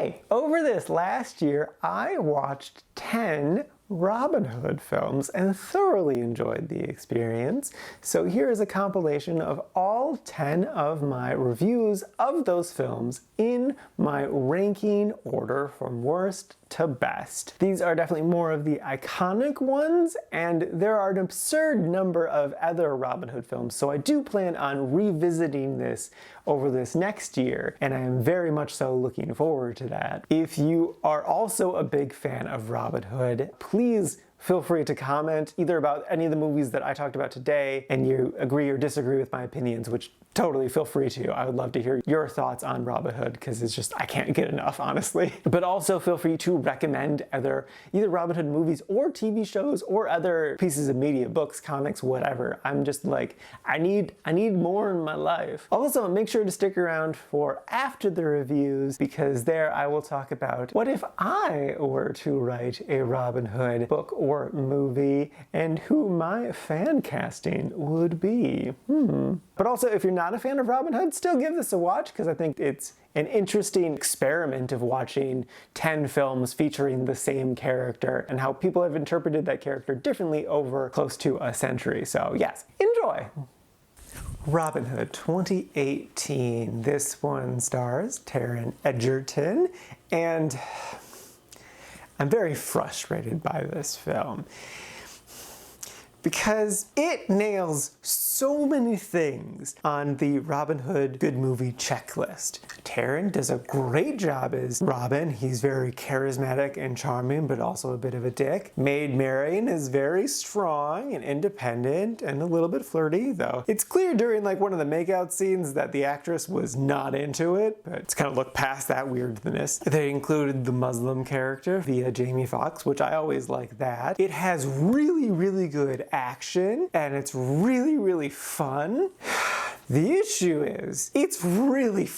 Okay, over this last year, I watched 10 Robin Hood films and thoroughly enjoyed the experience. So here is a compilation of all 10 of my reviews of those films in my ranking order from worst to best. These are definitely more of the iconic ones, and there are an absurd number of other Robin Hood films, so I do plan on revisiting this over this next year, and I am very much so looking forward to that. If you are also a big fan of Robin Hood, please feel free to comment either about any of the movies that I talked about today and you agree or disagree with my opinions, which totally feel free to. I would love to hear your thoughts on Robin Hood because it's just, I can't get enough, honestly. But also feel free to recommend either Robin Hood movies or TV shows or other pieces of media, books, comics, whatever. I'm just like, I need more in my life. Also, make sure to stick around for after the reviews because there I will talk about what if I were to write a Robin Hood book or movie and who my fan casting would be. But also, if you're not a fan of Robin Hood, still give this a watch because I think it's an interesting experiment of watching 10 films featuring the same character and how people have interpreted that character differently over close to a century. So yes, enjoy! Robin Hood 2018. This one stars Taron Egerton, and I'm very frustrated by this film because it nails so many things on the Robin Hood good movie checklist. Taron does a great job as Robin. He's very charismatic and charming, but also a bit of a dick. Maid Marian is very strong and independent and a little bit flirty, though it's clear during like one of the makeout scenes that the actress was not into it, but it's kind of looked past that weirdness. They included the Muslim character via Jamie Foxx, which I always like that. It has really, really good action and it's really, really fun. The issue is, it's really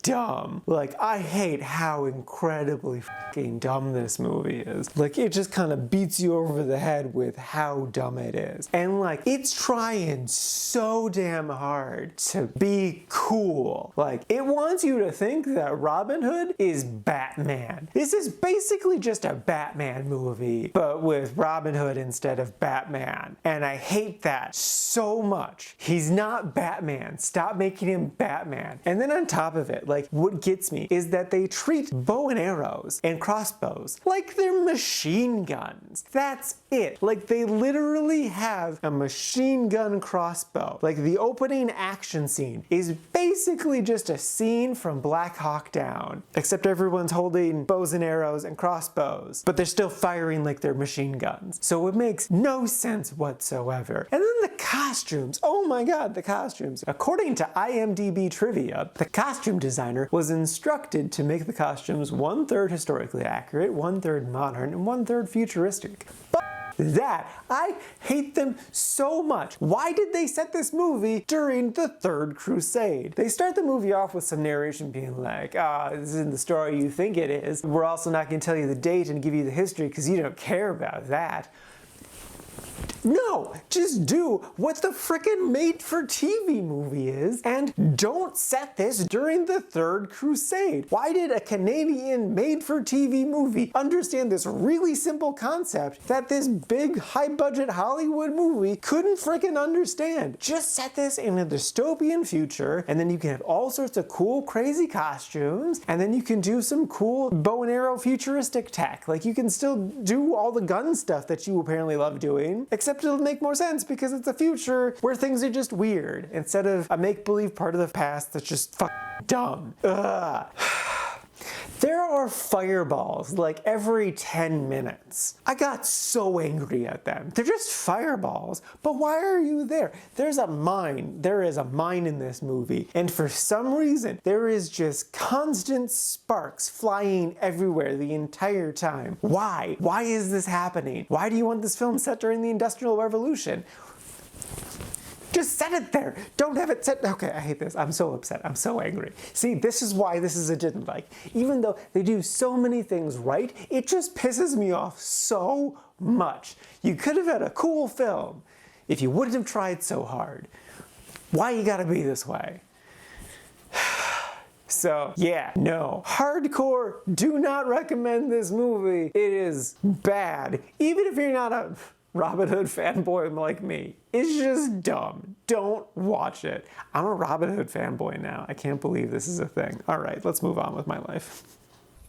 dumb. Like, I hate how incredibly fucking dumb this movie is. Like, it just kind of beats you over the head with how dumb it is. And like, it's trying so damn hard to be cool. Like, it wants you to think that Robin Hood is Batman. This is basically just a Batman movie, but with Robin Hood instead of Batman. And I hate that so much. He's not Batman. Stop making him Batman. And then on top of it, like, what gets me is that they treat bow and arrows and crossbows like they're machine guns. That's it. Like, they literally have a machine gun crossbow. Like, the opening action scene is basically just a scene from Black Hawk Down, except everyone's holding bows and arrows and crossbows, but they're still firing like they're machine guns. So it makes no sense whatsoever. And then the costumes. Oh my god, the costumes. According to IMDb trivia, the costume designer was instructed to make the costumes 1/3 historically accurate, 1/3 modern, and 1/3 futuristic. That. I hate them so much. Why did they set this movie during the Third Crusade? They start the movie off with some narration being like, this isn't the story you think it is. We're also not going to tell you the date and give you the history because you don't care about that. No, just do what the frickin' made-for-TV movie is and don't set this during the Third Crusade. Why did a Canadian made-for-TV movie understand this really simple concept that this big high-budget Hollywood movie couldn't frickin' understand? Just set this in a dystopian future and then you can have all sorts of cool, crazy costumes and then you can do some cool bow and arrow futuristic tech. Like, you can still do all the gun stuff that you apparently love doing, except it'll make more sense because it's a future where things are just weird instead of a make-believe part of the past that's just fucking dumb. Ugh. There are fireballs like every 10 minutes. I got so angry at them. They're just fireballs, but why are you there? There's a mine. There is a mine in this movie, and for some reason, there is just constant sparks flying everywhere the entire time. Why? Why is this happening? Why do you want this film set during the Industrial Revolution? Just set it there. Don't have it set. Okay, I hate this. I'm so upset. I'm so angry. See, this is why this is a didn't like. Even though they do so many things right, it just pisses me off so much. You could have had a cool film if you wouldn't have tried so hard. Why you gotta be this way? So yeah, no. Hardcore, do not recommend this movie. It is bad. Even if you're not a Robin Hood fanboy like me. It's just dumb. Don't watch it. I'm a Robin Hood fanboy now. I can't believe this is a thing. All right, let's move on with my life.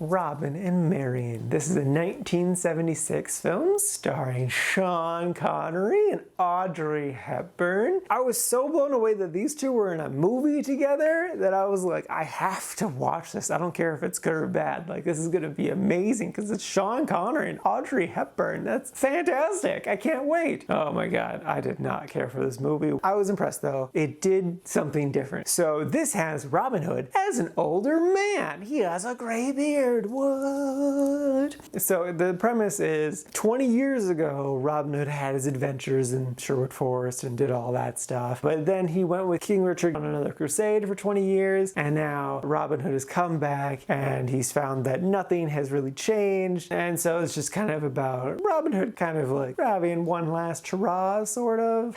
Robin and Marian. This is a 1976 film starring Sean Connery and Audrey Hepburn. I was so blown away that these two were in a movie together that I was like, I have to watch this. I don't care if it's good or bad. Like, this is gonna be amazing because it's Sean Connery and Audrey Hepburn. That's fantastic. I can't wait. Oh my God, I did not care for this movie. I was impressed though. It did something different. So this has Robin Hood as an older man. He has a gray beard. What? So the premise is 20 years ago, Robin Hood had his adventures in Sherwood Forest and did all that stuff. But then he went with King Richard on another crusade for 20 years. And now Robin Hood has come back and he's found that nothing has really changed. And so it's just kind of about Robin Hood kind of like having one last hurrah, sort of.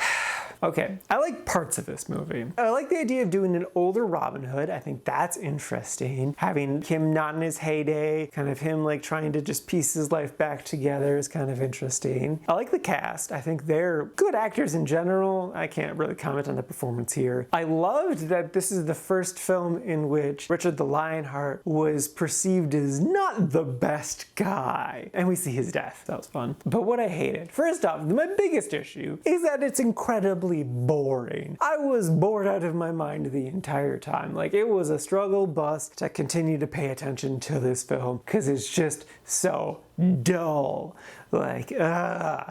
Okay, I like parts of this movie. I like the idea of doing an older Robin Hood. I think that's interesting. Having him not in his heyday, kind of him like trying to just piece his life back together is kind of interesting. I like the cast. I think they're good actors in general. I can't really comment on the performance here. I loved that this is the first film in which Richard the Lionheart was perceived as not the best guy. And we see his death. That was fun. But what I hated, first off, my biggest issue is that it's incredibly boring. I was bored out of my mind the entire time. Like, it was a struggle bus to continue to pay attention to this film because it's just so dull. Like,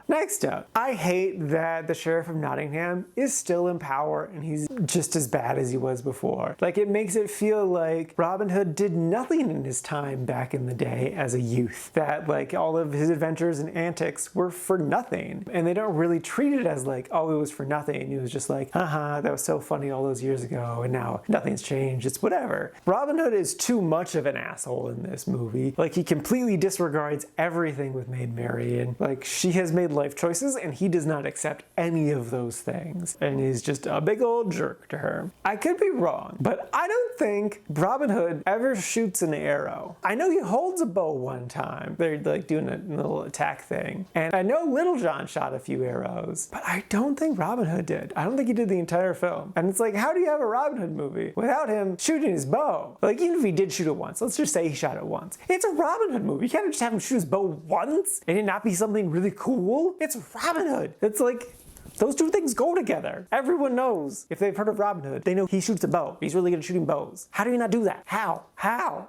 Next up, I hate that the Sheriff of Nottingham is still in power and he's just as bad as he was before. Like, it makes it feel like Robin Hood did nothing in his time back in the day as a youth. That, like, all of his adventures and antics were for nothing. And they don't really treat it as like, oh, it was for nothing. He was just like, haha, that was so funny all those years ago and now nothing's changed. It's whatever. Robin Hood is too much of an asshole in this movie. Like, he completely disregards everything with Maid Marian. Like, she has made life choices and he does not accept any of those things and he's just a big old jerk to her. I could be wrong, but I don't think Robin Hood ever shoots an arrow. I know he holds a bow one time. They're like doing a little attack thing. And I know Little John shot a few arrows, but I don't think Robin Hood did. I don't think he did the entire film. And it's like, how do you have a Robin Hood movie without him shooting his bow? Like, even if he did shoot it once, let's just say he shot it once. It's a Robin Hood movie. You can't just have him shoot his bow once and it not be something really cool. It's Robin Hood. It's like, those two things go together. Everyone knows, if they've heard of Robin Hood, they know he shoots a bow. He's really good at shooting bows. How do you not do that? How?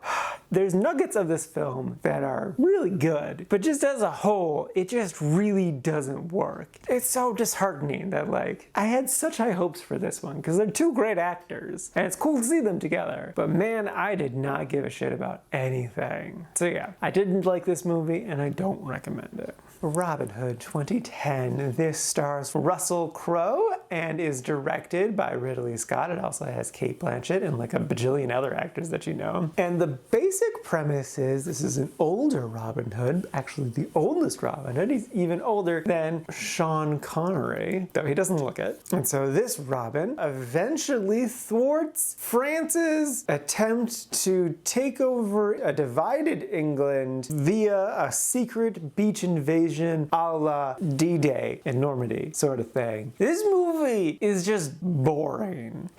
There's nuggets of this film that are really good, but just as a whole, it just really doesn't work. It's so disheartening that, like, I had such high hopes for this one because they're two great actors and it's cool to see them together. But man, I did not give a shit about anything. So yeah, I didn't like this movie and I don't recommend it. Robin Hood 2010. This stars Russell Crowe and is directed by Ridley Scott. It also has Cate Blanchett and like a bajillion other actors that you know. And the basic premise is this is an older Robin Hood, actually the oldest Robin Hood. He's even older than Sean Connery, though he doesn't look it. And so this Robin eventually thwarts France's attempt to take over a divided England via a secret beach invasion a la D-Day in Normandy sort of thing. This movie is just boring.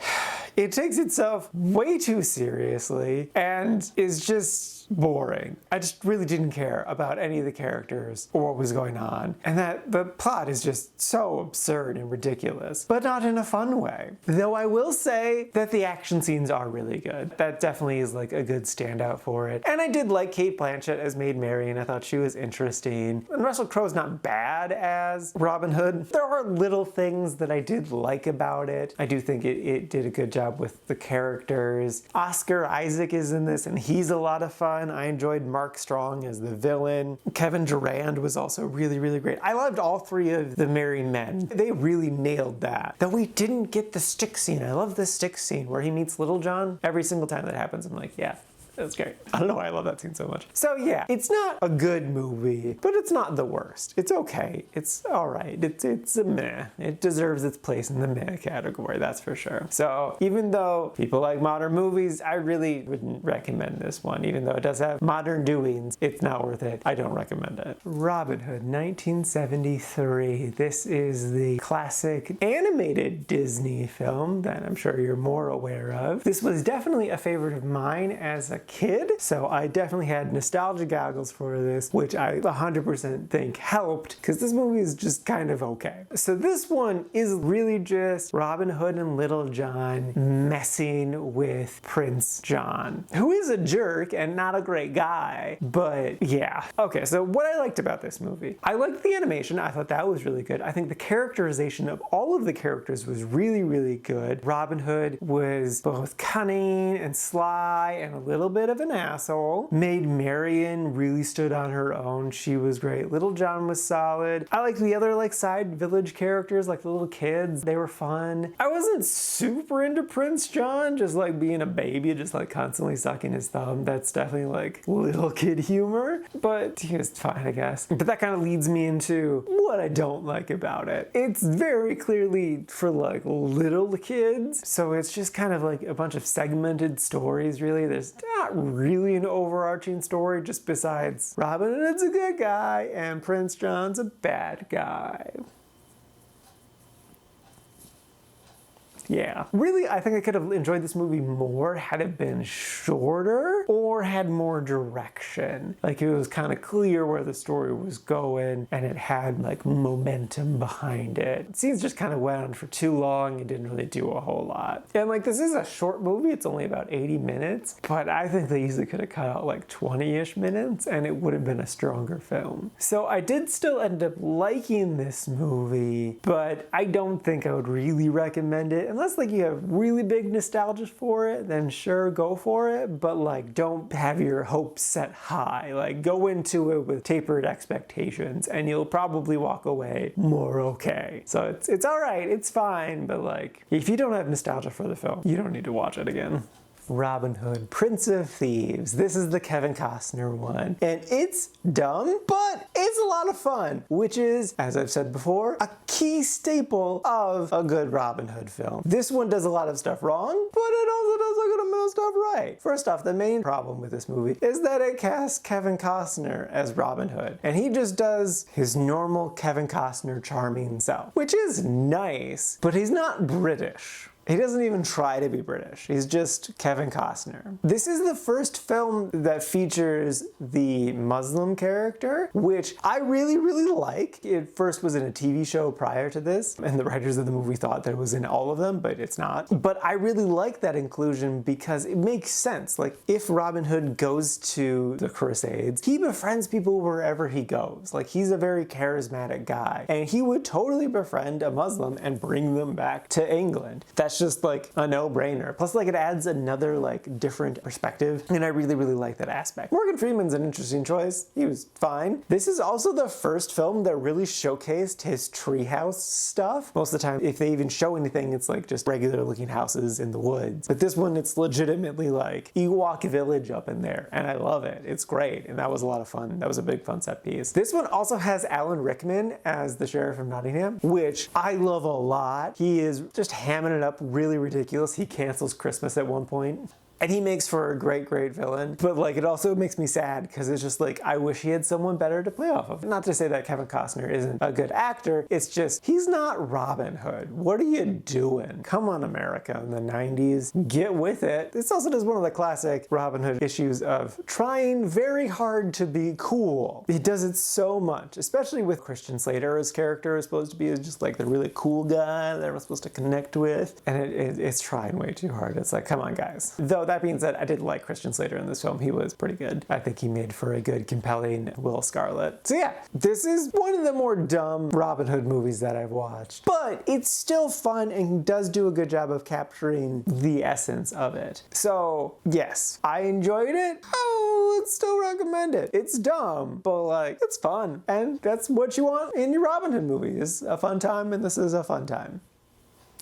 It takes itself way too seriously and is just boring. I just really didn't care about any of the characters or what was going on. And that the plot is just so absurd and ridiculous, but not in a fun way. Though I will say that the action scenes are really good. That definitely is like a good standout for it. And I did like Cate Blanchett as Maid Marian. I thought she was interesting. And Russell Crowe's not bad as Robin Hood. There are little things that I did like about it. I do think it did a good job with the characters. Oscar Isaac is in this and he's a lot of fun. I enjoyed Mark Strong as the villain. Kevin Durand was also really, really great. I loved all three of the married men. They really nailed that. Though we didn't get the stick scene. I love the stick scene where he meets Little John. Every single time that happens, I'm like, yeah, That's great. I don't know why I love that scene so much. So yeah, it's not a good movie, but it's not the worst. It's okay. It's all right. It's a meh. It deserves its place in the meh category, that's for sure. So even though people like modern movies, I really wouldn't recommend this one. Even though it does have modern doings, it's not worth it. I don't recommend it. Robin Hood, 1973. This is the classic animated Disney film that I'm sure you're more aware of. This was definitely a favorite of mine as a kid, so I definitely had nostalgia goggles for this, which I 100% think helped, because this movie is just kind of okay. So this one is really just Robin Hood and Little John messing with Prince John, who is a jerk and not a great guy, but yeah. Okay, so what I liked about this movie, I liked the animation. I thought that was really good. I think the characterization of all of the characters was really, really good. Robin Hood was both cunning and sly and a little bit of an asshole. Maid Marian really stood on her own. She was great. Little John was solid. I liked the other side village characters, like the little kids. They were fun. I wasn't super into Prince John, just being a baby, just constantly sucking his thumb. That's definitely little kid humor, but he was fine, I guess. But that kind of leads me into what I don't like about it. It's very clearly for little kids, so it's just kind of a bunch of segmented stories, really. There's not really an overarching story, just besides Robin Hood's a good guy and Prince John's a bad guy. Yeah. Really, I think I could have enjoyed this movie more had it been shorter or had more direction. It was kind of clear where the story was going and it had momentum behind it. The scenes just kind of went on for too long and didn't really do a whole lot. And this is a short movie, it's only about 80 minutes, but I think they easily could have cut out 20-ish minutes and it would have been a stronger film. So I did still end up liking this movie, but I don't think I would really recommend it. Unless you have really big nostalgia for it, then sure, go for it, but don't have your hopes set high. Go into it with tapered expectations and you'll probably walk away more okay. So it's all right, it's fine, but if you don't have nostalgia for the film, you don't need to watch it again. Robin Hood, Prince of Thieves. This is the Kevin Costner one. And it's dumb, but it's a lot of fun, which is, as I've said before, a key staple of a good Robin Hood film. This one does a lot of stuff wrong, but it also does a good amount of stuff right. First off, the main problem with this movie is that it casts Kevin Costner as Robin Hood, and he just does his normal Kevin Costner charming self, which is nice, but he's not British. He doesn't even try to be British. He's just Kevin Costner. This is the first film that features the Muslim character, which I really, really like. It first was in a TV show prior to this, and the writers of the movie thought that it was in all of them, but it's not. But I really like that inclusion because it makes sense. If Robin Hood goes to the Crusades, he befriends people wherever he goes. He's a very charismatic guy, and he would totally befriend a Muslim and bring them back to England. That's just a no-brainer. Plus it adds another different perspective, and I really, really like that aspect. Morgan Freeman's an interesting choice. He was fine. This is also the first film that really showcased his treehouse stuff. Most of the time, if they even show anything, it's just regular looking houses in the woods. But this one, it's legitimately Ewok Village up in there, and I love it. It's great, and that was a lot of fun. That was a big fun set piece. This one also has Alan Rickman as the Sheriff of Nottingham, which I love a lot. He is just hamming it up really ridiculous. He cancels Christmas at one point. And he makes for a great, great villain. But it also makes me sad because it's just I wish he had someone better to play off of. Not to say that Kevin Costner isn't a good actor, it's just, he's not Robin Hood. What are you doing? Come on, America in the 90s. Get with it. This also does one of the classic Robin Hood issues of trying very hard to be cool. He does it so much, especially with Christian Slater. His character is supposed to be just the really cool guy that we're supposed to connect with. And it's trying way too hard. It's come on, guys. Though that being said, I did like Christian Slater in this film. He was pretty good. I think he made for a good, compelling Will Scarlet. So yeah, this is one of the more dumb Robin Hood movies that I've watched. But it's still fun and does do a good job of capturing the essence of it. So yes, I enjoyed it. I would still recommend it. It's dumb, but it's fun. And that's what you want in your Robin Hood movie, is a fun time, and this is a fun time.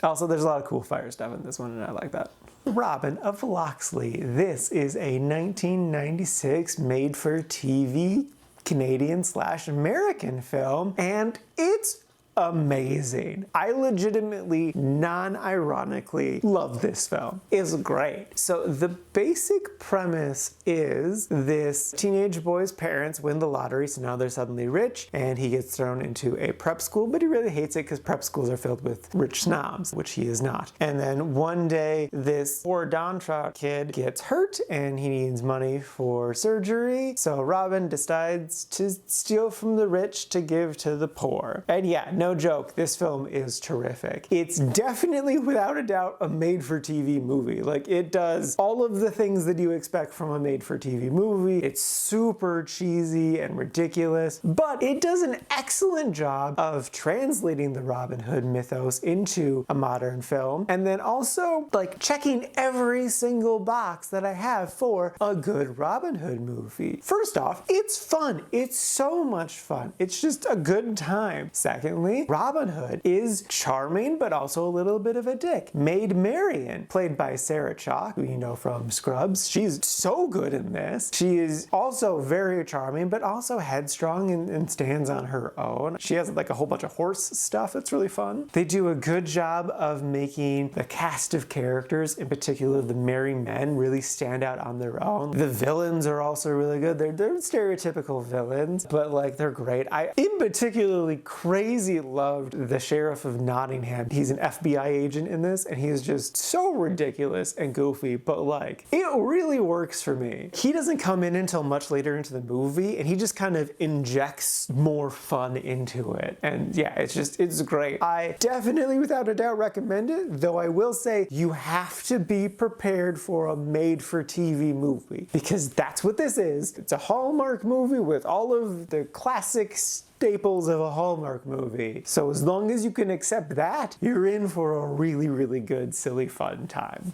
Also, there's a lot of cool fire stuff in this one, and I like that. Robin of Locksley. This is a 1996 made-for-TV Canadian/American film, and it's amazing. I legitimately, non-ironically love this film. It's great. So the basic premise is this teenage boy's parents win the lottery, so now they're suddenly rich, and he gets thrown into a prep school, but he really hates it because prep schools are filled with rich snobs, which he is not. And then one day, this poor downtrodden kid gets hurt, and he needs money for surgery, so Robin decides to steal from the rich to give to the poor. And yeah, no joke, this film is terrific. It's definitely, without a doubt, a made-for-TV movie. Like, it does all of the things that you expect from a made-for-TV movie. It's super cheesy and ridiculous, but it does an excellent job of translating the Robin Hood mythos into a modern film, and then also, like, checking every single box that I have for a good Robin Hood movie. First off, it's fun. It's so much fun. It's just a good time. Secondly, Robin Hood is charming, but also a little bit of a dick. Maid Marian, played by Sarah Chalke, who you know from Scrubs, she's so good in this. She is also very charming, but also headstrong and stands on her own. She has like a whole bunch of horse stuff that's really fun. They do a good job of making the cast of characters, in particular the merry men, really stand out on their own. The villains are also really good. They're stereotypical villains, but like they're great. I in particularly crazy loved the Sheriff of Nottingham. He's an FBI agent in this, and he is just so ridiculous and goofy, but like, it really works for me. He doesn't come in until much later into the movie, and he just kind of injects more fun into it. And yeah, it's great. I definitely, without a doubt, recommend it, though I will say you have to be prepared for a made-for-TV movie, because that's what this is. It's a Hallmark movie with all of the classic staples of a Hallmark movie. So as long as you can accept that, you're in for a really, really good, silly, fun time.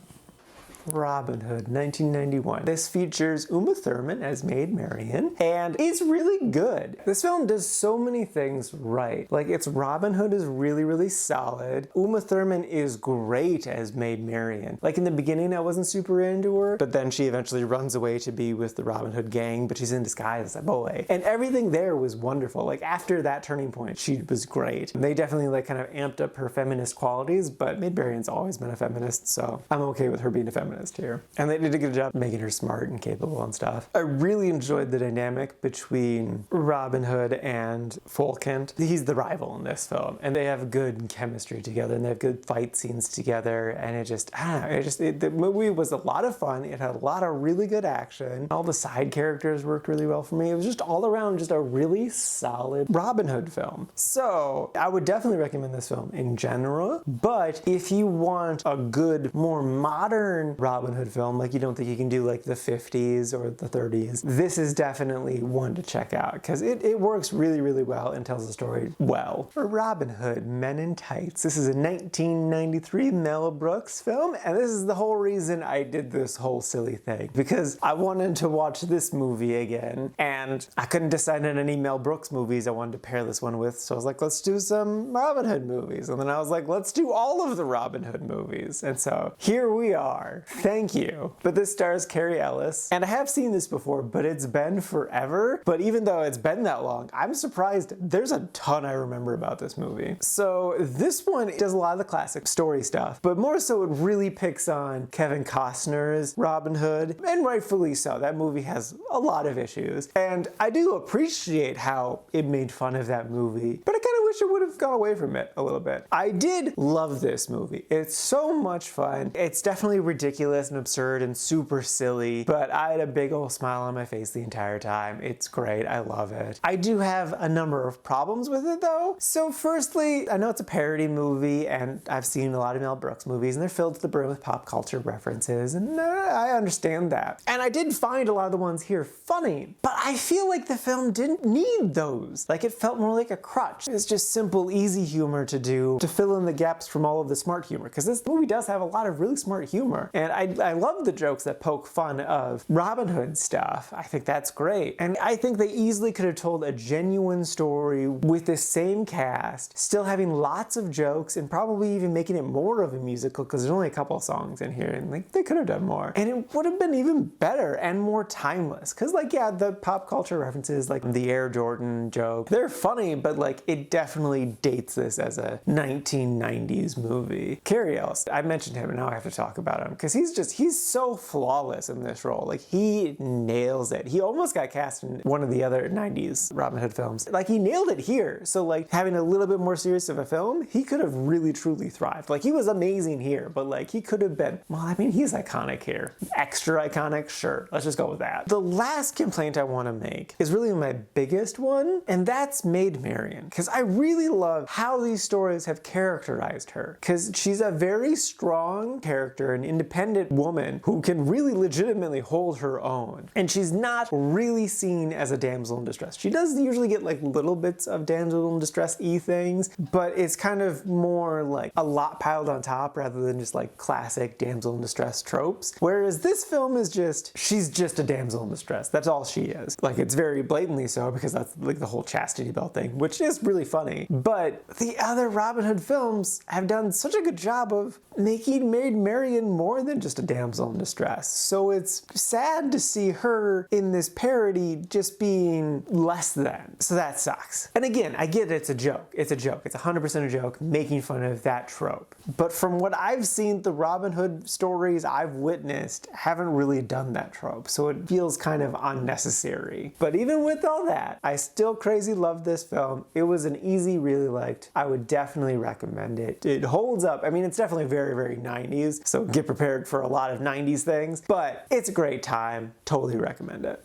Robin Hood, 1991. This features Uma Thurman as Maid Marian, and it's really good. This film does so many things right. Like, its Robin Hood is really, really solid. Uma Thurman is great as Maid Marian. Like, in the beginning, I wasn't super into her, but then she eventually runs away to be with the Robin Hood gang, but she's in disguise as a boy. And everything there was wonderful. Like, after that turning point, she was great. And they definitely, like, kind of amped up her feminist qualities, but Maid Marian's always been a feminist, so I'm okay with her being a feminist here. And they did a good job making her smart and capable and stuff. I really enjoyed the dynamic between Robin Hood and Folkent. He's the rival in this film, and they have good chemistry together, and they have good fight scenes together, and the movie was a lot of fun. It had a lot of really good action. All the side characters worked really well for me. It was just all around just a really solid Robin Hood film. So I would definitely recommend this film in general, but if you want a good, more modern Robin Hood film, like you don't think you can do like the 50s or the 30s, this is definitely one to check out because it works really, really well and tells the story well. For Robin Hood, Men in Tights. This is a 1993 Mel Brooks film, and this is the whole reason I did this whole silly thing, because I wanted to watch this movie again, and I couldn't decide on any Mel Brooks movies I wanted to pair this one with, so I was like, let's do some Robin Hood movies, and then I was like, let's do all of the Robin Hood movies, and so here we are. Thank you. But this stars Carrie Ellis, and I have seen this before, but it's been forever. But even though it's been that long, I'm surprised there's a ton I remember about this movie. So this one does a lot of the classic story stuff, but more so it really picks on Kevin Costner's Robin Hood, and rightfully so. That movie has a lot of issues, and I do appreciate how it made fun of that movie, but I kind of wish it would have gone away from it a little bit. I did love this movie. It's so much fun. It's definitely ridiculous and absurd and super silly, but I had a big old smile on my face the entire time. It's great. I love it. I do have a number of problems with it though. So firstly, I know it's a parody movie, and I've seen a lot of Mel Brooks movies, and they're filled to the brim with pop culture references, and I understand that. And I did find a lot of the ones here funny, but I feel like the film didn't need those. Like, it felt more like a crutch. It's just simple, easy humor to do to fill in the gaps from all of the smart humor. Because this movie does have a lot of really smart humor. And I love the jokes that poke fun of Robin Hood stuff. I think that's great. And I think they easily could have told a genuine story with the same cast, still having lots of jokes, and probably even making it more of a musical, because there's only a couple of songs in here, and like they could have done more. And it would have been even better and more timeless. Because like, yeah, the pop culture references, like the Air Jordan joke, they're funny, but like it definitely dates this as a 1990s movie. Cary Elwes, I mentioned him and now I have to talk about him because he's so flawless in this role. Like he nails it. He almost got cast in one of the other 90s Robin Hood films. Like he nailed it here. So like having a little bit more serious of a film, he could have really truly thrived. Like he was amazing here, but like he could have been, well, I mean, he's iconic here. Extra iconic, sure. Let's just go with that. The last complaint I want to make is really my biggest one, and that's Maid Marian. Because I really love how these stories have characterized her. Because she's a very strong character, an independent woman who can really legitimately hold her own. And she's not really seen as a damsel in distress. She does usually get like little bits of damsel in distress-y things, but it's kind of more like a lot piled on top rather than just like classic damsel in distress tropes. Whereas this film is just, she's just a damsel in distress. That's all she is. Like it's very blatantly so because that's like the whole chastity belt thing, which is really funny. But the other Robin Hood films have done such a good job of making Maid Marian more than just a damsel in distress. So it's sad to see her in this parody just being less than. So that sucks. And again, I get it's a joke. It's a joke. It's 100% a joke, making fun of that trope. But from what I've seen, the Robin Hood stories I've witnessed haven't really done that trope. So it feels kind of unnecessary. But even with all that, I still crazy love this film. It was an easy, really liked. I would definitely recommend it. It holds up. I mean, it's definitely very, very 90s. So get prepared for a lot of 90s things. But it's a great time. Totally recommend it.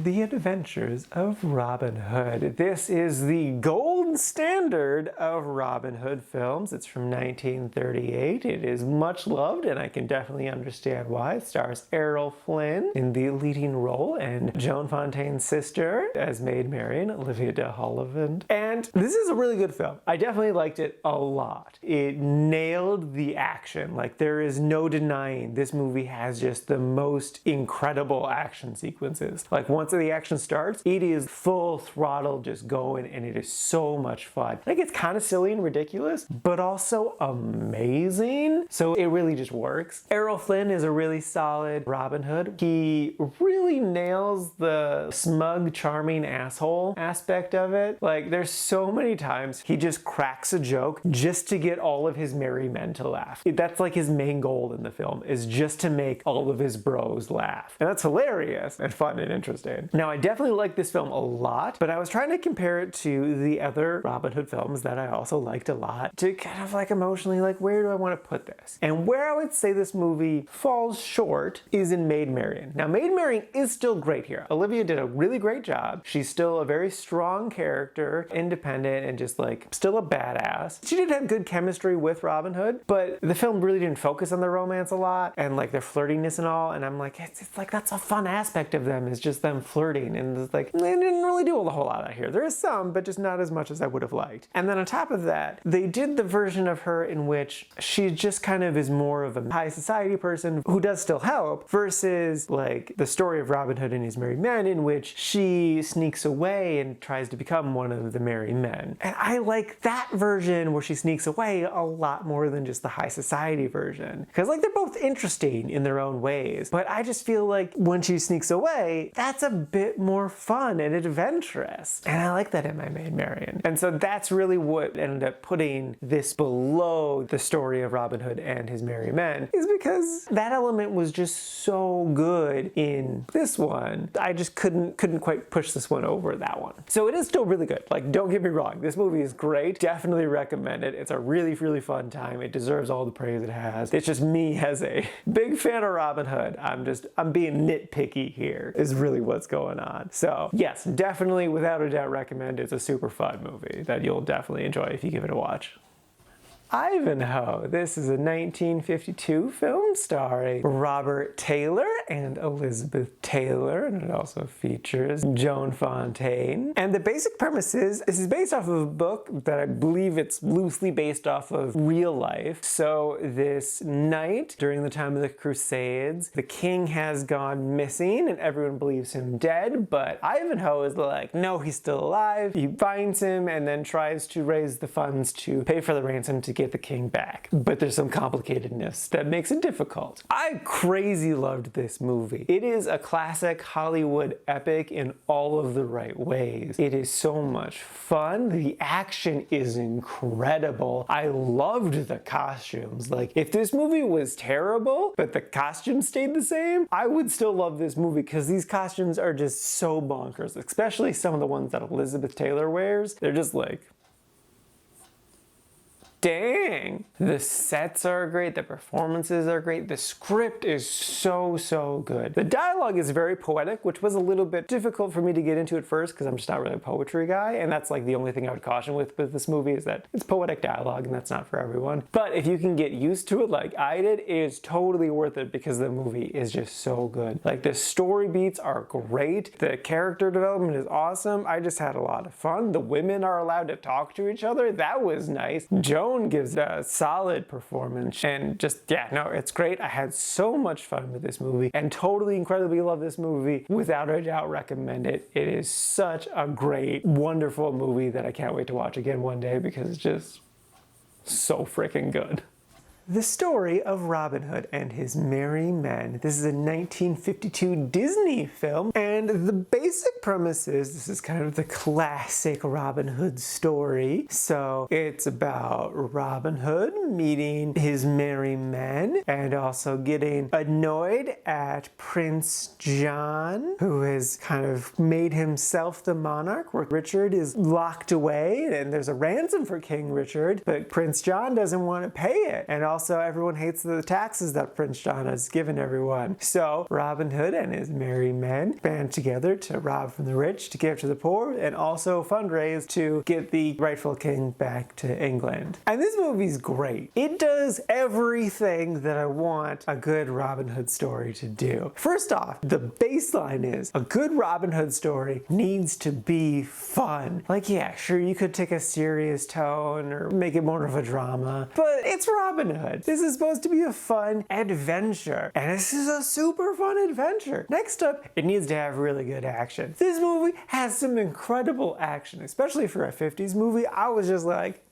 The Adventures of Robin Hood. This is the gold standard of Robin Hood films. It's from 1938. It is much loved, and I can definitely understand why. It stars Errol Flynn in the leading role, and Joan Fontaine's sister as Maid Marian, Olivia de Havilland. And this is a really good film. I definitely liked it a lot. It nailed the action. Like, there is no denying this movie has just the most incredible action sequences. Like, once the action starts, it is full throttle just going, and it is so much fun. Like, it's kind of silly and ridiculous, but also amazing. So it really just works. Errol Flynn is a really solid Robin Hood. He really nails the smug, charming asshole aspect of it. Like, there's so many times he just cracks a joke just to get all of his merry men to laugh. That's like his main goal in the film, is just to make all of his bros laugh. And that's hilarious and fun and interesting. Now, I definitely like this film a lot, but I was trying to compare it to the other Robin Hood films that I also liked a lot to kind of like emotionally, like, where do I want to put this? And where I would say this movie falls short is in Maid Marian. Now, Maid Marian is still great here. Olivia did a really great job. She's still a very strong character, independent, and just like still a badass. She did have good chemistry with Robin Hood, but the film really didn't focus on the romance a lot and like their flirtiness and all. And I'm like, it's like that's a fun aspect of them, is just them flirting, and it's like they didn't really do a whole lot out here. There is some, but just not as much as I would have liked. And then on top of that, they did the version of her in which she just kind of is more of a high society person who does still help, versus like the story of Robin Hood and his merry men, in which she sneaks away and tries to become one of the merry men. And I like that version where she sneaks away a lot more than just the high society version, because like they're both interesting in their own ways, but I just feel like when she sneaks away, that's a bit more fun and adventurous. And I like that in my Maid Marian. And so that's really what ended up putting this below the story of Robin Hood and his merry men, is because that element was just so good in this one. I just couldn't quite push this one over that one. So it is still really good. Like, don't get me wrong. This movie is great. Definitely recommend it. It's a really, really fun time. It deserves all the praise it has. It's just me as a big fan of Robin Hood. I'm being nitpicky here, is really what's going on. So yes, definitely without a doubt recommend. It's a super fun movie that you'll definitely enjoy if you give it a watch. Ivanhoe. This is a 1952 film starring Robert Taylor and Elizabeth Taylor, and it also features Joan Fontaine. And the basic premise is, this is based off of a book that I believe it's loosely based off of real life. So this night, during the time of the Crusades, the king has gone missing and everyone believes him dead, but Ivanhoe is like, no, he's still alive. He finds him and then tries to raise the funds to pay for the ransom to get the king back. But there's some complicatedness that makes it difficult. I crazy loved this movie. It is a classic Hollywood epic in all of the right ways. It is so much fun. The action is incredible. I loved the costumes. Like, if this movie was terrible, but the costumes stayed the same, I would still love this movie because these costumes are just so bonkers, especially some of the ones that Elizabeth Taylor wears. They're just like, dang. The sets are great, the performances are great, the script is so good. The dialogue is very poetic, which was a little bit difficult for me to get into at first because I'm just not really a poetry guy, and that's like the only thing I would caution with this movie is that it's poetic dialogue and that's not for everyone. But if you can get used to it like I did, it is totally worth it because the movie is just so good. Like, the story beats are great, the character development is awesome, I just had a lot of fun. The women are allowed to talk to each other, that was nice. Joan gives a solid performance and just, yeah, no, it's great. I had so much fun with this movie and totally incredibly love this movie. Without a doubt recommend it. It is such a great, wonderful movie that I can't wait to watch again one day because it's just so freaking good. The story of Robin Hood and his merry men. This is a 1952 Disney film, and the basic premise is this is kind of the classic Robin Hood story. So it's about Robin Hood meeting his merry men and also getting annoyed at Prince John, who has kind of made himself the monarch, where Richard is locked away and there's a ransom for King Richard, but Prince John doesn't want to pay it. And also everyone hates the taxes that Prince John has given everyone. So Robin Hood and his merry men band together to rob from the rich, to give to the poor, and also fundraise to get the rightful king back to England. And this movie's great. It does everything that I want a good Robin Hood story to do. First off, the baseline is a good Robin Hood story needs to be fun. Like, yeah, sure, you could take a serious tone or make it more of a drama, but it's Robin Hood. This is supposed to be a fun adventure, and this is a super fun adventure. Next up, it needs to have really good action. This movie has some incredible action, especially for a 50s movie. I was just like,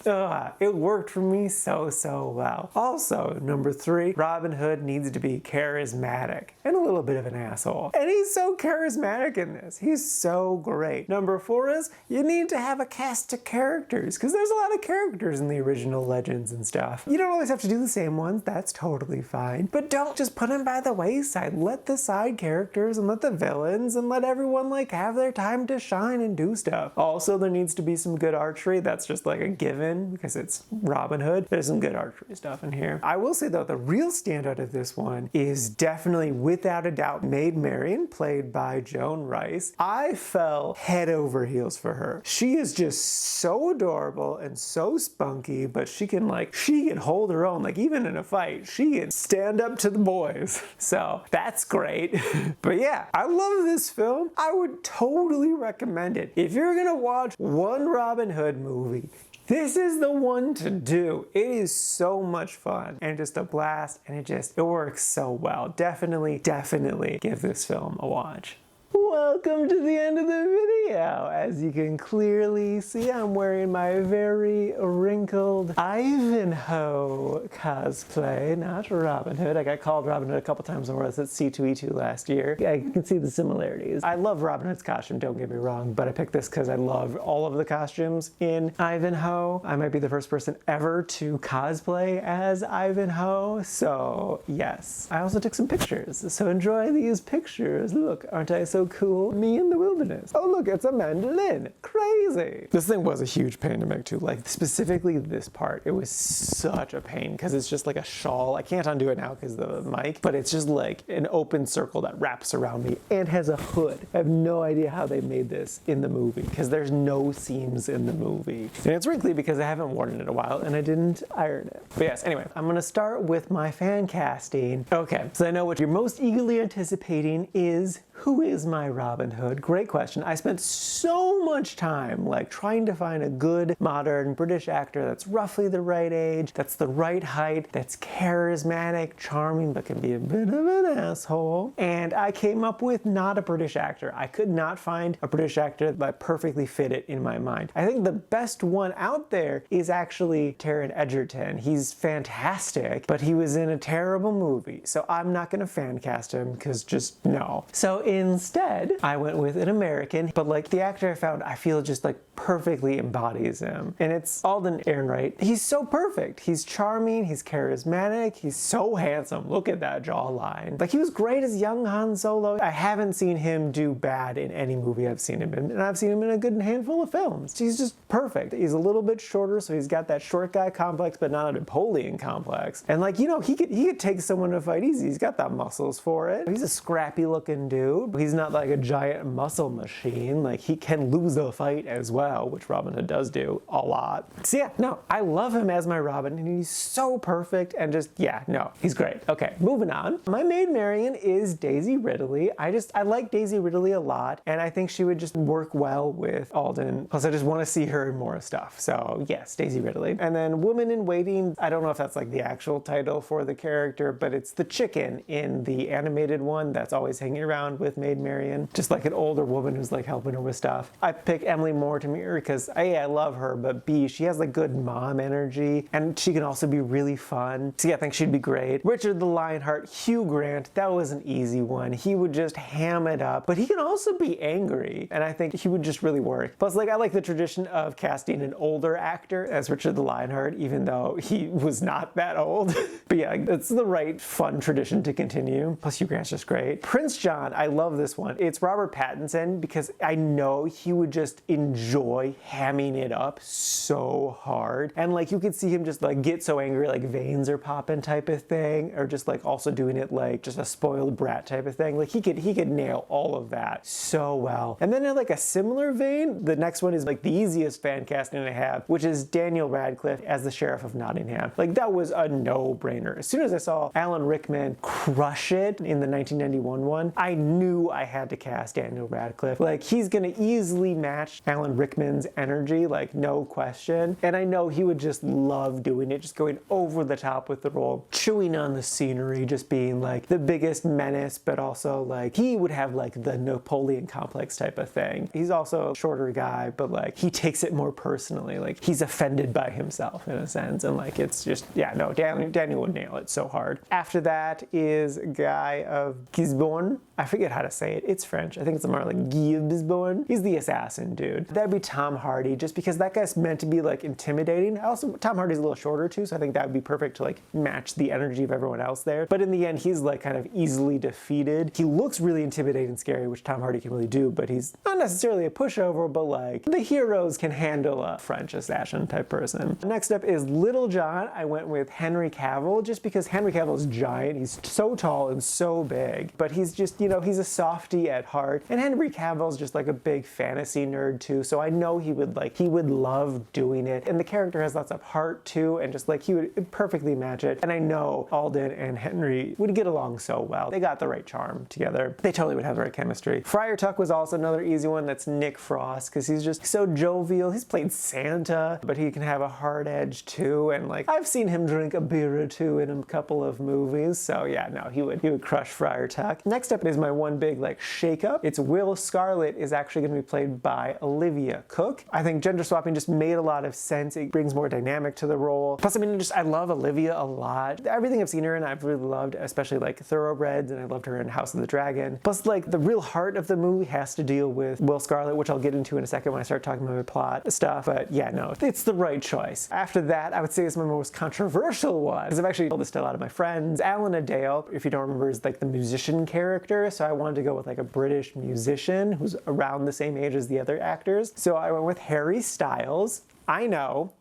it worked for me so well. Also, number 3, Robin Hood needs to be charismatic and a little bit of an asshole. And he's so charismatic in this. He's so great. Number 4 is you need to have a cast of characters because there's a lot of characters in the original legends and stuff. You don't always have to do the same ones. That's totally fine. But don't just put them by the wayside. Let the side characters and let the villains and let everyone like have their time to shine and do stuff. Also, there needs to be some good archery. That's just like a given because it's Robin Hood. There's some good archery stuff in here. I will say though, the real standout of this one is definitely, without a doubt, Maid Marian, played by Joan Rice. I fell head over heels for her. She is just so adorable and so spunky, but she can hold her own. Like, even in a fight, she can stand up to the boys. So that's great. But yeah, I love this film. I would totally recommend it. If you're gonna watch one Robin Hood movie, this is the one to do. It is so much fun and just a blast, and it works so well. Definitely give this film a watch. Welcome to the end of the video. As you can clearly see, I'm wearing my very wrinkled Ivanhoe cosplay, not Robin Hood. I got called Robin Hood a couple times when I was at C2E2 last year. I can see the similarities. I love Robin Hood's costume, don't get me wrong, but I picked this because I love all of the costumes in Ivanhoe. I might be the first person ever to cosplay as Ivanhoe, so yes. I also took some pictures, so enjoy these pictures. Look, aren't I so cool? cool. Me in the wilderness. Oh look, it's a mandolin. Crazy. This thing was a huge pain to make too. Like specifically this part, it was such a pain because it's just like a shawl. I can't undo it now because of the mic, but it's just like an open circle that wraps around me and has a hood. I have no idea how they made this in the movie because there's no seams in the movie. And it's wrinkly because I haven't worn it in a while and I didn't iron it. But yes, anyway, I'm gonna start with my fan casting. Okay, so I know what you're most eagerly anticipating is, who is my Robin Hood? Great question. I spent so much time like trying to find a good modern British actor that's roughly the right age, that's the right height, that's charismatic, charming, but can be a bit of an asshole. And I came up with not a British actor. I could not find a British actor that perfectly fit it in my mind. I think the best one out there is actually Taron Egerton. He's fantastic, but he was in a terrible movie. So I'm not gonna fan cast him because just no. So instead, I went with an American, but like the actor I found, I feel just like perfectly embodies him. And it's Alden Ehrenreich. He's so perfect. He's charming, he's charismatic, he's so handsome. Look at that jawline. Like he was great as young Han Solo. I haven't seen him do bad in any movie I've seen him in, and I've seen him in a good handful of films. He's just perfect. He's a little bit shorter, so he's got that short guy complex, but not a Napoleon complex. And like, you know, he could take someone to fight easy. He's got the muscles for it. He's a scrappy looking dude. He's not like a giant muscle machine. Like he can lose a fight as well, which Robin Hood does do a lot. So yeah, no, I love him as my Robin, and he's so perfect, and just, yeah, no, he's great. Okay, moving on. My maid Marian is Daisy Ridley. I like Daisy Ridley a lot, and I think she would just work well with Alden. Plus, I just want to see her in more stuff. So yes, Daisy Ridley. And then Woman in Waiting, I don't know if that's like the actual title for the character, but it's the chicken in the animated one that's always hanging around with Maid Marian, just like an older woman who's like helping her with stuff. I pick Emily Mortimer because A, I love her, but B, she has like good mom energy, and she can also be really fun. So yeah, I think she'd be great. Richard the Lionheart, Hugh Grant, that was an easy one. He would just ham it up, but he can also be angry, and I think he would just really work. Plus, like, I like the tradition of casting an older actor as Richard the Lionheart, even though he was not that old. But yeah, it's the right fun tradition to continue. Plus, Hugh Grant's just great. Prince John, I love this one. It's Robert Pattinson because I know he would just enjoy hamming it up so hard. And like, you could see him just like get so angry, like veins are popping type of thing, or just like also doing it like just a spoiled brat type of thing. Like he could nail all of that so well. And then in like a similar vein, the next one is like the easiest fan casting I have, which is Daniel Radcliffe as the Sheriff of Nottingham. Like that was a no-brainer. As soon as I saw Alan Rickman crush it in the 1991 one, I knew I had to cast Daniel Radcliffe. Like he's gonna easily match Alan Rickman's energy, like no question. And I know he would just love doing it, just going over the top with the role, chewing on the scenery, just being like the biggest menace, but also like he would have like the Napoleon complex type of thing. He's also a shorter guy, but like he takes it more personally. Like he's offended by himself in a sense, and like it's just, yeah, no, Daniel would nail it so hard. After that is a guy of Gisborne. I forget how to say it. It's French. I think it's more like Gisborne. He's the assassin dude. That'd be Tom Hardy, just because that guy's meant to be like intimidating. Also, Tom Hardy's a little shorter too, so I think that would be perfect to like match the energy of everyone else there. But in the end, he's like kind of easily defeated. He looks really intimidating and scary, which Tom Hardy can really do, but he's not necessarily a pushover, but like the heroes can handle a French assassin type person. Next up is Little John. I went with Henry Cavill, just because Henry Cavill is giant. He's so tall and so big, but he's just, you know, he's a softie at heart. And Henry Cavill's just like a big fantasy nerd too, so I know he would love doing it. And the character has lots of heart too, and just like he would perfectly match it. And I know Alden and Henry would get along so well. They got the right charm together. They totally would have the right chemistry. Friar Tuck was also another easy one. That's Nick Frost, because he's just so jovial. He's played Santa, but he can have a hard edge too. And like, I've seen him drink a beer or two in a couple of movies. So yeah, no, he would crush Friar Tuck. Next up is my one big like shake-up. It's Will Scarlet is actually going to be played by Olivia Cook. I think gender swapping just made a lot of sense. It brings more dynamic to the role. Plus, I mean, I love Olivia a lot. Everything I've seen her in, I've really loved, especially like Thoroughbreds, and I loved her in House of the Dragon. Plus, like the real heart of the movie has to deal with Will Scarlet, which I'll get into in a second when I start talking about my plot stuff. But yeah, no, it's the right choice. After that, I would say it's my most controversial one, because I've actually told this to a lot of my friends. Alan Adale, if you don't remember, is like the musician character. So I wanted to go with like a British musician who's around the same age as the other actors. So I went with Harry Styles. I know,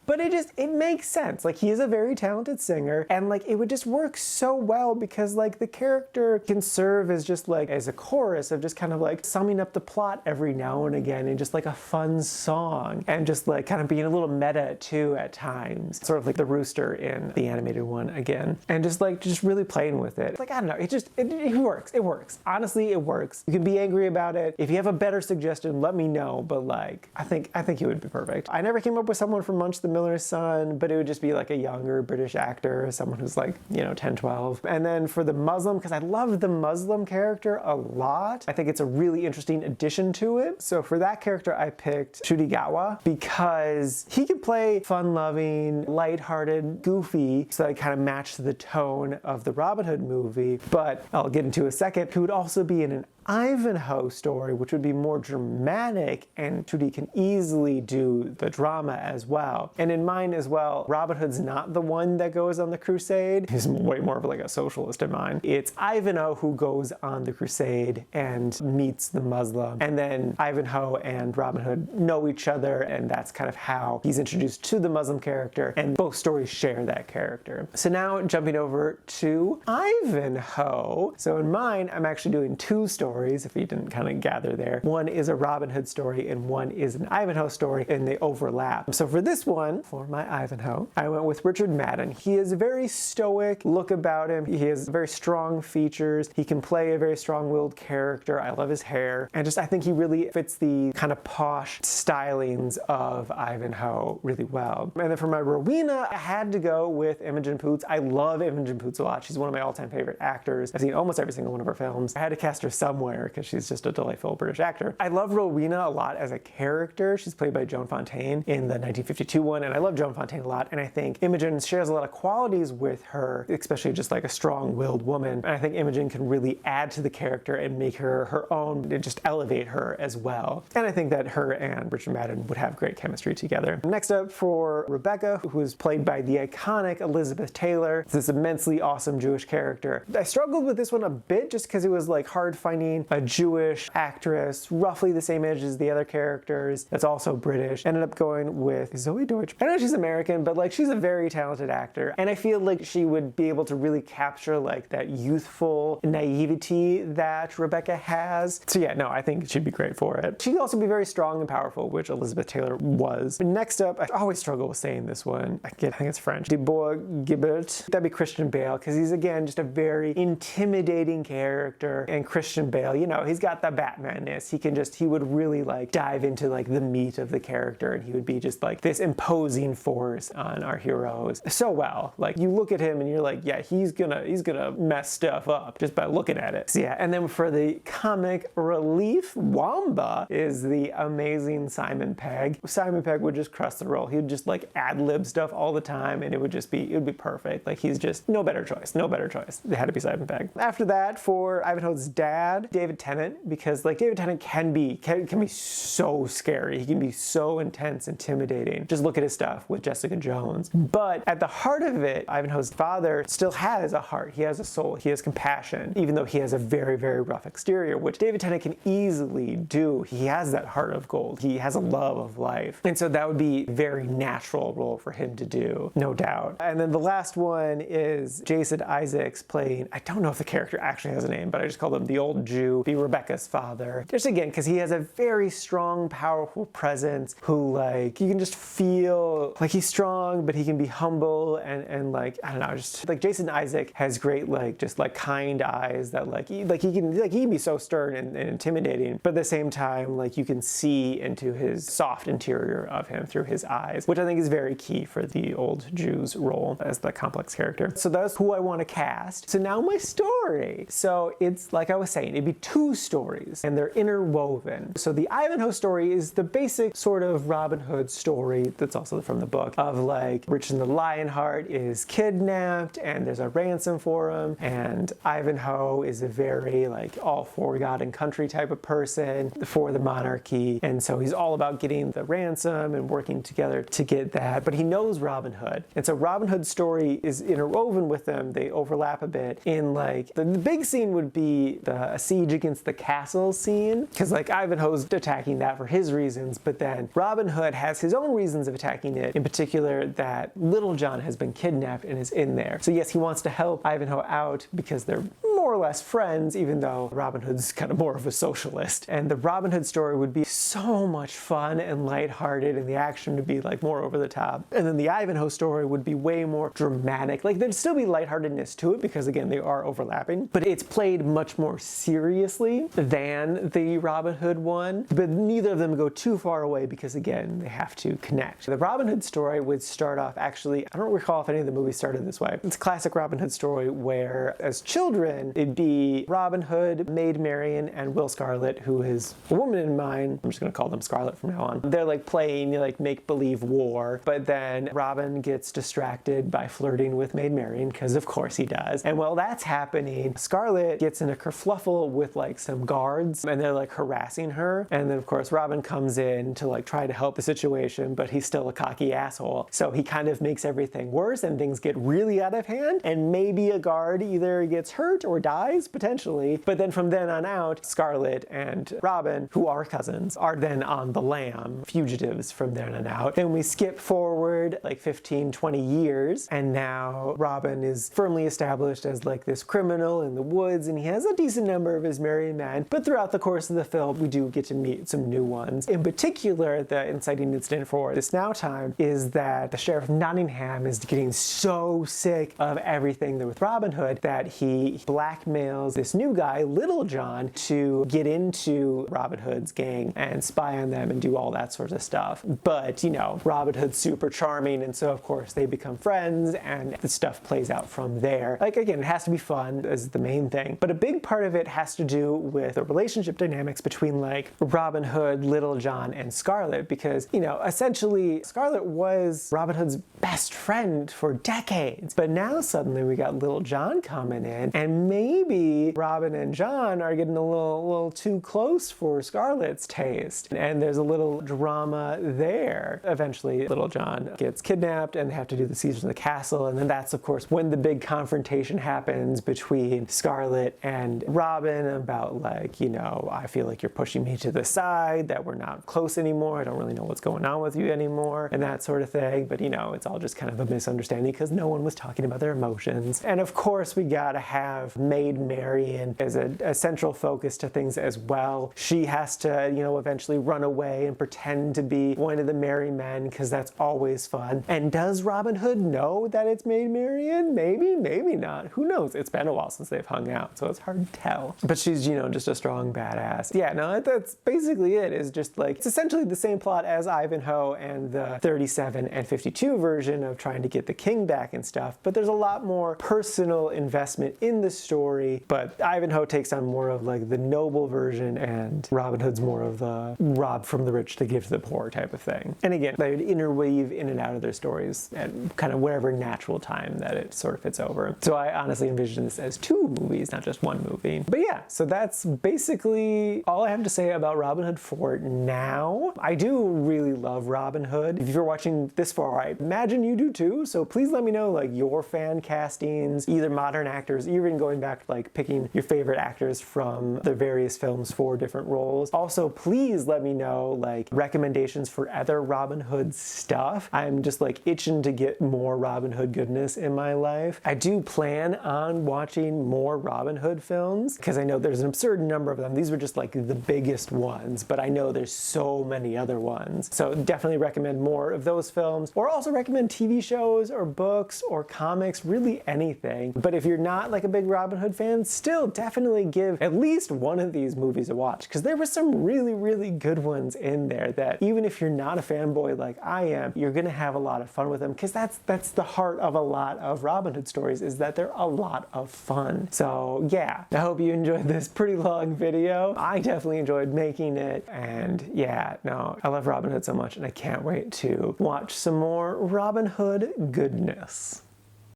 but it makes sense. Like, he is a very talented singer, and like it would just work so well because like the character can serve as just like as a chorus of just kind of like summing up the plot every now and again in just like a fun song, and just like kind of being a little meta too at times, sort of like the rooster in the animated one again, and just really playing with it. Like, I don't know, it works. It works. Honestly, it works. You can be angry about it. If you have a better suggestion, let me know, but like I think it would be perfect. I never came up with someone from Munch the Miller's Son, but it would just be like a younger British actor, someone who's like, 10, 12. And then for the Muslim, because I love the Muslim character a lot, I think it's a really interesting addition to it. So for that character, I picked Chudigawa because he could play fun-loving, lighthearted, goofy, so that kind of matched the tone of the Robin Hood movie. But I'll get into a second, who would also be in an Ivanhoe story, which would be more dramatic, and Chudi can easily do the drama as well. And in mine as well, Robin Hood's not the one that goes on the crusade. He's way more of like a socialist in mine. It's Ivanhoe who goes on the crusade and meets the Muslim. And then Ivanhoe and Robin Hood know each other, and that's kind of how he's introduced to the Muslim character, and both stories share that character. So now jumping over to Ivanhoe. So in mine, I'm actually doing two stories, if you didn't kind of gather there. One is a Robin Hood story and one is an Ivanhoe story, and they overlap. So for this one, for my Ivanhoe, I went with Richard Madden. He has a very stoic look about him. He has very strong features. He can play a very strong-willed character. I love his hair. And I think he really fits the kind of posh stylings of Ivanhoe really well. And then for my Rowena, I had to go with Imogen Poots. I love Imogen Poots a lot. She's one of my all-time favorite actors. I've seen almost every single one of her films. I had to cast her somewhere because she's just a delightful British actor. I love Rowena a lot as a character. She's played by Joan Fontaine in the 1952 one, and I love Joan Fontaine a lot, and I think Imogen shares a lot of qualities with her, especially just like a strong-willed woman. And I think Imogen can really add to the character and make her her own, and just elevate her as well. And I think that her and Richard Madden would have great chemistry together. Next up for Rebecca, who is played by the iconic Elizabeth Taylor. It's this immensely awesome Jewish character. I struggled with this one a bit just because it was like hard finding a Jewish actress roughly the same age as the other characters that's also British. Ended up going with Zoe Deutsch. I know she's American, but like she's a very talented actor, and I feel like she would be able to really capture like that youthful naivety that Rebecca has. So yeah, no, I think she'd be great for it. She'd also be very strong and powerful, which Elizabeth Taylor was. Next up, I always struggle with saying this one. I think it's French. De Bois-Guilbert. That'd be Christian Bale, because he's again just a very intimidating character, and Christian Bale, he's got the Batman-ness. He would really like dive into like the meat of the character, and he would be just like this imposing force on our heroes so well. Like, you look at him and you're like, yeah, he's gonna mess stuff up just by looking at it. So yeah, and then for the comic relief, Wamba is the amazing Simon Pegg. Simon Pegg would just crush the role. He would just like ad-lib stuff all the time, and it would be perfect. Like, he's just no better choice. It had to be Simon Pegg. After that, for Ivanhoe's dad, David Tennant, because like David Tennant can be so scary. He can be so intense, intimidating. Just look at his stuff with Jessica Jones. But at the heart of it, Ivanhoe's father still has a heart. He has a soul. He has compassion, even though he has a very, very rough exterior, which David Tennant can easily do. He has that heart of gold. He has a love of life. And so that would be a very natural role for him to do, no doubt. And then the last one is Jason Isaacs playing, I don't know if the character actually has a name, but I just call him the old Jew, be Rebecca's father. Just again, because he has a very strong, powerful presence who like, you can just feel like he's strong, but he can be humble and like, I don't know, just like Jason Isaac has great like, just like kind eyes that he can be so stern and intimidating, but at the same time, like you can see into his soft interior of him through his eyes, which I think is very key for the old Jew's role as the complex character. So that's who I want to cast. So now my story. So it's like I was saying, it'd be be two stories, and they're interwoven. So the Ivanhoe story is the basic sort of Robin Hood story that's also from the book of like Richard the Lionheart is kidnapped and there's a ransom for him, and Ivanhoe is a very like all for God and country type of person for the monarchy, and so he's all about getting the ransom and working together to get that, but he knows Robin Hood, and so Robin Hood's story is interwoven with them. They overlap a bit in like the big scene would be the siege against the castle scene, because like Ivanhoe's attacking that for his reasons, but then Robin Hood has his own reasons of attacking it, in particular that Little John has been kidnapped and is in there. So yes, he wants to help Ivanhoe out because they're more or less friends, even though Robin Hood's kind of more of a socialist. And the Robin Hood story would be so much fun and lighthearted, and the action would be like more over the top. And then the Ivanhoe story would be way more dramatic. Like there'd still be lightheartedness to it because again, they are overlapping, but it's played much more seriously than the Robin Hood one. But neither of them go too far away because again, they have to connect. The Robin Hood story would start off actually, I don't recall if any of the movies started this way. It's a classic Robin Hood story where as children, it'd be Robin Hood, Maid Marian, and Will Scarlet, who is a woman in mine. I'm just gonna call them Scarlet from now on. They're like playing like make-believe war, but then Robin gets distracted by flirting with Maid Marian, because of course he does. And while that's happening, Scarlet gets in a kerfluffle with like some guards, and they're like harassing her. And then of course Robin comes in to like try to help the situation, but he's still a cocky asshole. So he kind of makes everything worse and things get really out of hand, and maybe a guard either gets hurt or dies, potentially. But then from then on out, Scarlet and Robin, who are cousins, are then on the lam, fugitives from then on out. Then we skip forward like 15, 20 years, and now Robin is firmly established as like this criminal in the woods, and he has a decent number of his merry men. But throughout the course of the film, we do get to meet some new ones. In particular, the inciting incident for this now time is that the Sheriff of Nottingham is getting so sick of everything with Robin Hood that he blackmails this new guy, Little John, to get into Robin Hood's gang and spy on them and do all that sort of stuff. But, you know, Robin Hood's super charming, and so of course they become friends, and the stuff plays out from there. Like, again, it has to be fun as the main thing, but a big part of it has to do with the relationship dynamics between like Robin Hood, Little John, and Scarlet, because, you know, essentially Scarlet was Robin Hood's best friend for decades, but now suddenly we got Little John coming in, and maybe Robin and John are getting a little too close for Scarlet's taste, and there's a little drama there. Eventually, Little John gets kidnapped and they have to do the siege of the castle, and then that's of course when the big confrontation happens between Scarlet and Robin about like, you know, I feel like you're pushing me to the side, that we're not close anymore, I don't really know what's going on with you anymore, and that sort of thing. But you know, it's all just kind of a misunderstanding because no one was talking about their emotions. And of course we gotta have Maid Marian as a central focus to things as well. She has to, you know, eventually run away and pretend to be one of the merry men, because that's always fun. And does Robin Hood know that it's Maid Marian? Maybe, maybe not. Who knows? It's been a while since they've hung out, so it's hard to tell. But she's, you know, just a strong badass. Yeah, no, that's basically it. Is just like, it's essentially the same plot as Ivanhoe and the 37 and 52 version of trying to get the king back and stuff, but there's a lot more personal investment in the story. But Ivanhoe takes on more of like the noble version, and Robin Hood's more of the rob from the rich to give to the poor type of thing. And again, they would interweave in and out of their stories at kind of whatever natural time that it sort of fits over. So I honestly envision this as two movies, not just one movie. But yeah, so that's basically all I have to say about Robin Hood for now. I do really love Robin Hood. If you're watching this far, I imagine you do too, so please let me know like your fan castings, either modern actors, even going back to like picking your favorite actors from the various films for different roles. Also, please let me know like recommendations for other Robin Hood stuff. I'm just like itching to get more Robin Hood goodness in my life. I do plan on watching more Robin Hood films because I know there's an absurd number of them. These were just like the biggest ones, but I know there's so many other ones. So definitely recommend more of those films, or also recommend TV shows or books or comics, really anything. But if you're not like a big Robin Hood fans, still definitely give at least one of these movies a watch, because there were some really, really good ones in there that even if you're not a fanboy like I am, you're gonna have a lot of fun with them, because that's the heart of a lot of Robin Hood stories, is that they're a lot of fun. So yeah, I hope you enjoyed this pretty long video. I definitely enjoyed making it, and yeah, no, I love Robin Hood so much, and I can't wait to watch some more Robin Hood goodness.